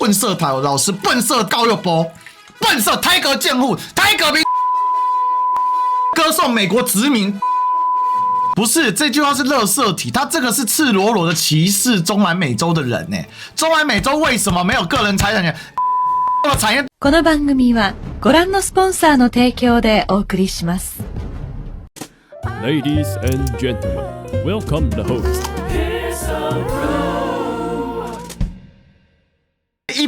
笨色台老师，笨色高又波，笨色台革建户，台革兵，歌颂美国殖民。不是，这句话是垃圾题，他这个是赤裸裸的歧視中南美洲的人呢。中南美洲为什么没有个人财产权？产业。この番組はご覧のスポンサーの提供でお送りします。Ladies and gentlemen, welcome the host.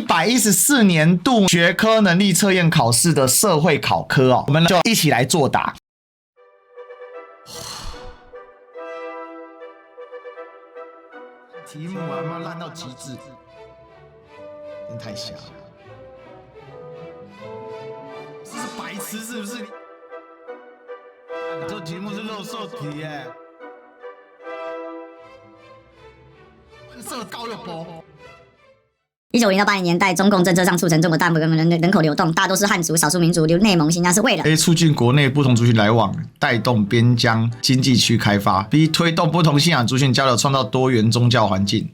114年度学科能力测验考试的社会考科哦，我们就一起来作答。题目啊，妈烂到极致，真太瞎了。这是白痴是不是？这题目是垃圾题耶，色高又薄。1950到80年代，中共政策上促成中国大部分人口流动，大多是汉族、少数民族、内蒙、新疆，是为了 A 促进国内不同族群来往，带动边疆经济区开发 ；B 推动不同信仰族群交流，创造多元宗教环境，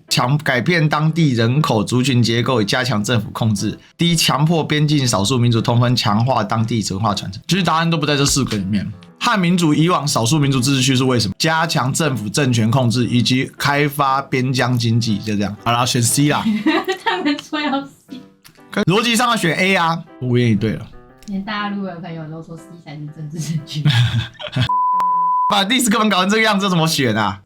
改变当地人口族群结构，以加强政府控制；D 强迫边境少数民族通婚，强化当地文化传承。其实答案都不在这4个里面。汉民族移往少数民族自治区是为什么？加强政府政权控制以及开发边疆经济，就这样。好啦，选 C 啦。他们说要 C， 逻辑上要选 A 啊，无言以对了。连大陆的朋友都说 C 才是政治正确。把历史课本搞成这个样子，怎么选啊？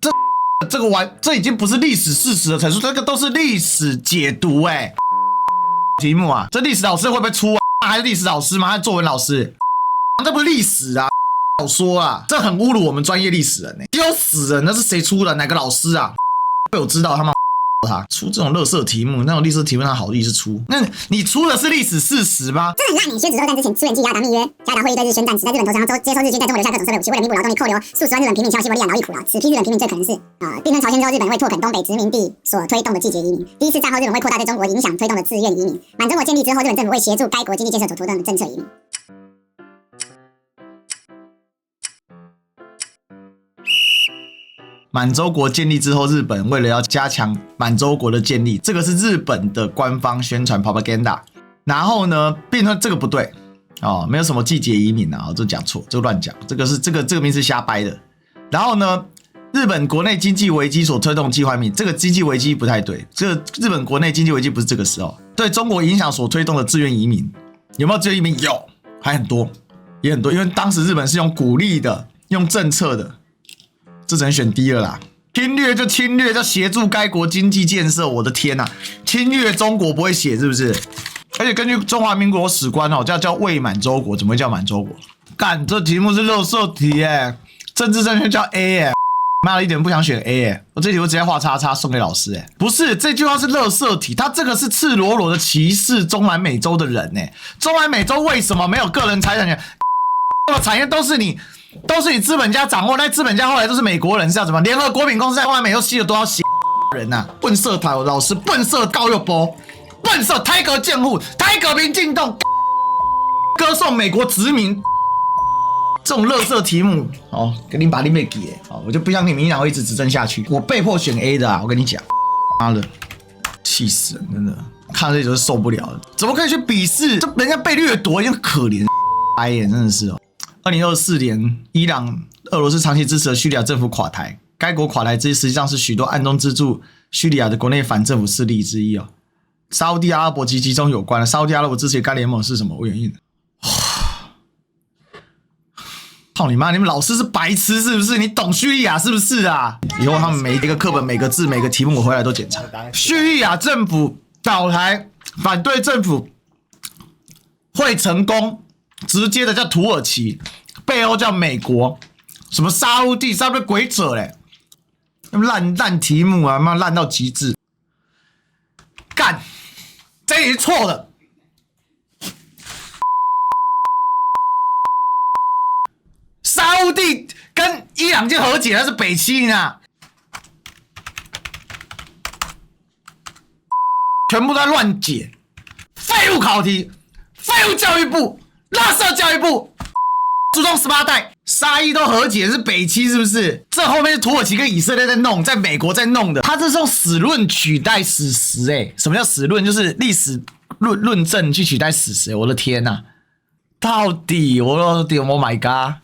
这已经不是历史事实的陈述，这个都是历史解读题目啊，这历史老师会不会出啊？还是历史老师吗？还是作文老师？这不是历史啊，小说啊，这很侮辱我们专业历史人丢死人！那是谁出的？哪个老师啊？被我知道他妈。他出这种垃圾题目，那种历史题目他好意思出？那你出的是历史事实吗？这很烂！薛指挥战之前，苏联寄雅达密约，雅达会议对日宣战，旨在日本投降后接收日军在中国留下各种设备武器，为了弥补劳动力扣留数十万日本平民前往西伯利亚劳役苦劳。此批日本平民最可能是并吞朝鲜之后，日本为拓垦东北殖民地所推动的季节移民。第一次战后，日本为扩大对中国影响推动的自愿移民。满洲国建立之后，日本政府为协助该国经济建设所推动的政策移民。满洲国建立之后，日本为了要加强满洲国的建立，这个是日本的官方宣传 propaganda。然后呢，并说这个不对没有什么季节移民啊，这讲错，这乱讲，这个名词瞎掰的。然后呢，日本国内经济危机所推动计划移民，这个经济危机不太对，这个日本国内经济危机不是这个时候。对中国影响所推动的自愿移民，有没有自愿移民？有，还很多，也很多，因为当时日本是用鼓励的，用政策的。这只能选 D 了啦！侵略就侵略，就协助该国经济建设。我的天哪、侵略中国不会写是不是？而且根据中华民国史观叫伪满洲国，怎么会叫满洲国？干，这题目是垃圾题政治正确叫 A妈的，一点不想选 A我这题我直接画叉叉送给老师不是，这句话是垃圾题，他这个是赤裸裸的歧视中南美洲的人中南美洲为什么没有个人财产权？产业都是你资本家掌握，那资本家后来都是美国人，是要怎么？联合国品公司在中南美洲吸了多少血人啊？笨色台老师，笨色高又波，笨色台革建户，台革兵进动，歌颂美国殖民。这种垃圾题目跟你把你妹给我就不相信民进党会一直执政下去。我被迫选 A 的我跟你讲，妈的，气死人，真的，看这就是受不了了。怎么可以去鄙视？这人家被掠夺，真可怜，真的是2024年，伊朗、俄罗斯长期支持的叙利亚政府垮台，该国垮台之实际上是许多暗中资助叙利亚的国内反政府势力之一沙烏地阿拉伯及其中有关的，沙烏地阿拉伯支持该联盟是什么原因？操你妈！你们老师是白痴是不是？你懂叙利亚是不是啊？以后他们每一个课本、每个字、每个题目我回来都检查。叙利亚政府倒台，反对政府会成功。直接的叫土耳其，背后叫美国，什么沙烏地，沙烏地鬼扯嘞，烂题目啊，妈烂到极致，干，这也是错的。沙烏地跟伊朗已经和解，那是北七啊，全部在乱解，废物考题，废物教育部。垃圾教育部，祖宗18代，沙伊都和解是北七是不是？这后面是土耳其跟以色列在弄，在美国在弄的。他这是用史论取代史实什么叫史论？就是历史论证去取代史实我的天哪！到底Oh my god！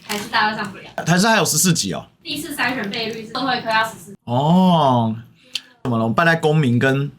还是大家上不了。还是还有14集哦。第4筛选倍率是社会科要14。哦，怎么了？我们拜在公民跟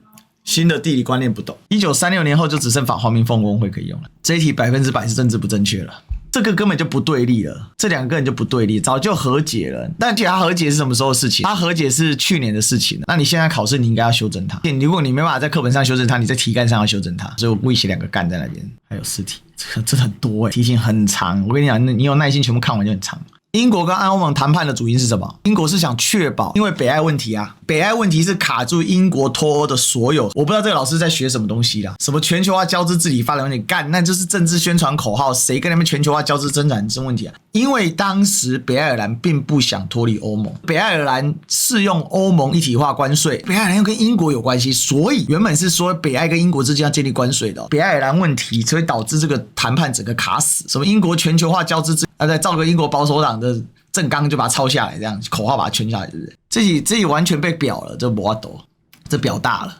新的地理观念不懂。1936年后就只剩反华民凤工会可以用了。这一题100%是政治不正确了。这个根本就不对立了，这两个人就不对立，早就和解了。但其实他和解是什么时候的事情？他和解是去年的事情。那你现在考试你应该要修正它。如果你没办法在课本上修正它，你在题干上要修正它。所以我故意写2个干在那边。还有4题，这个真的很多题型很长。我跟你讲，你有耐心全部看完就很长。英国跟欧盟谈判的主因是什么？英国是想确保，因为北爱问题啊，北爱问题是卡住英国脱欧的所有。我不知道这个老师在学什么东西啦，什么全球化交织治理发展问题，干，那就是政治宣传口号，谁跟他们全球化交织增产生问题啊？因为当时北爱尔兰并不想脱离欧盟，北爱尔兰适用欧盟一体化关税，北爱尔兰又跟英国有关系，所以原本是说北爱跟英国之间要建立关税的北爱尔兰问题，所以导致这个谈判整个卡死。什么英国全球化交织再照个英国保守党的政纲就把它抄下来，这样口号把它圈下来，对不对？自己完全被表了，这没懂，这表大了。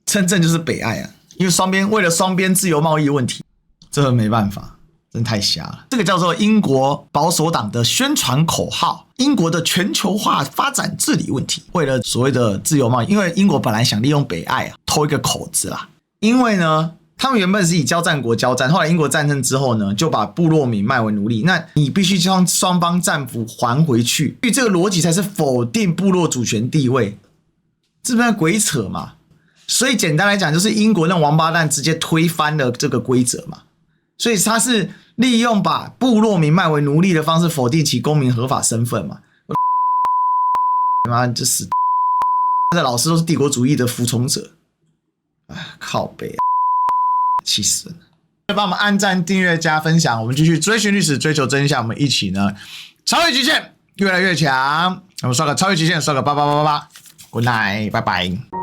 真正就是北爱啊，因为为了双边自由贸易问题，这没办法，真太瞎了。这个叫做英国保守党的宣传口号，英国的全球化发展治理问题，为了所谓的自由贸易，因为英国本来想利用北爱啊偷一个口子啦，因为呢。他们原本是以交战国交战，后来英国战胜之后呢，就把部落民卖为奴隶。那你必须将双方战俘还回去，所以这个逻辑才是否定部落主权地位，这不是鬼扯嘛？所以简单来讲，就是英国那王八蛋直接推翻了这个规则嘛。所以他是利用把部落民卖为奴隶的方式否定其公民合法身份嘛。妈，这死的老师都是帝国主义的服从者，哎，靠北啊！气死人了！帮我们按赞、订阅、加分享，我们继续追寻历史、追求真相，我们一起呢超越极限，越来越强。我们刷个超越极限，刷个8888，Good night，拜拜。